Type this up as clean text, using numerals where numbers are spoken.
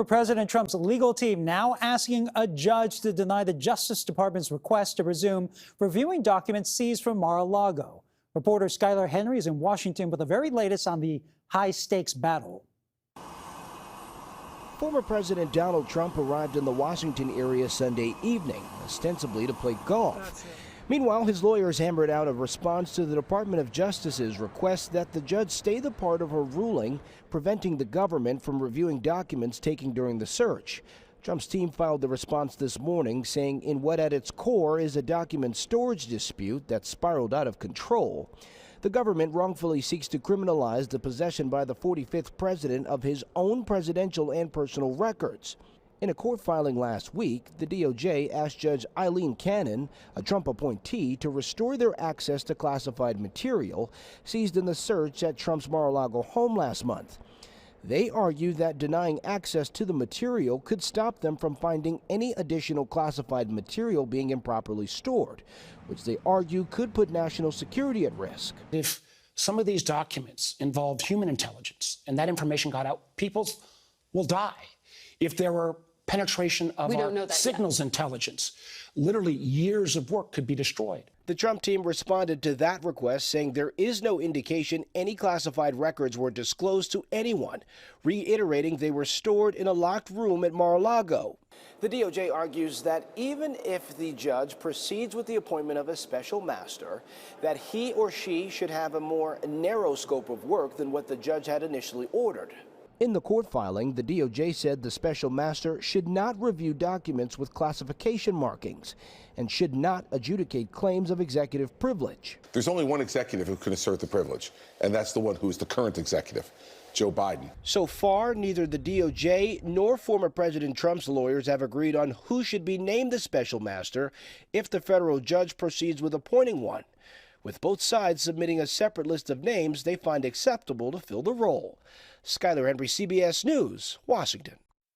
President Trump's legal team now asking a judge to deny the Justice Department's request to resume reviewing documents seized from Mar-a-Lago. Reporter Skyler Henry is in Washington with the very latest on the high-stakes battle. Former President Donald Trump arrived in the Washington area Sunday evening, ostensibly to play golf. Meanwhile, his lawyers hammered out a response to the Department of Justice's request that the judge stay the part of her ruling preventing the government from reviewing documents taken during the search. Trump's team filed the response this morning, saying in what at its core is a document storage dispute that spiraled out of control. The government wrongfully seeks to criminalize the possession by the 45th president of his own presidential and personal records. In a court filing last week, the DOJ asked Judge Eileen Cannon, a Trump appointee, to restore their access to classified material seized in the search at Trump's Mar-a-Lago home last month. They argue that denying access to the material could stop them from finding any additional classified material being improperly stored, which they argue could put national security at risk. If some of these documents involved human intelligence and that information got out, people will die. If there were penetration of our signals intelligence, literally years of work could be destroyed. The Trump team responded to that request, saying there is no indication any classified records were disclosed to anyone, reiterating they were stored in a locked room at Mar-a-Lago. The DOJ argues that even if the judge proceeds with the appointment of a special master, that he or she should have a more narrow scope of work than what the judge had initially ordered. In the court filing, the DOJ said the special master should not review documents with classification markings and should not adjudicate claims of executive privilege. There's only one executive who can assert the privilege, and that's the one who is the current executive, Joe Biden. So far, neither the DOJ nor former President Trump's lawyers have agreed on who should be named the special master if the federal judge proceeds with appointing one, with both sides submitting a separate list of names they find acceptable to fill the role. Skyler Henry, CBS News, Washington.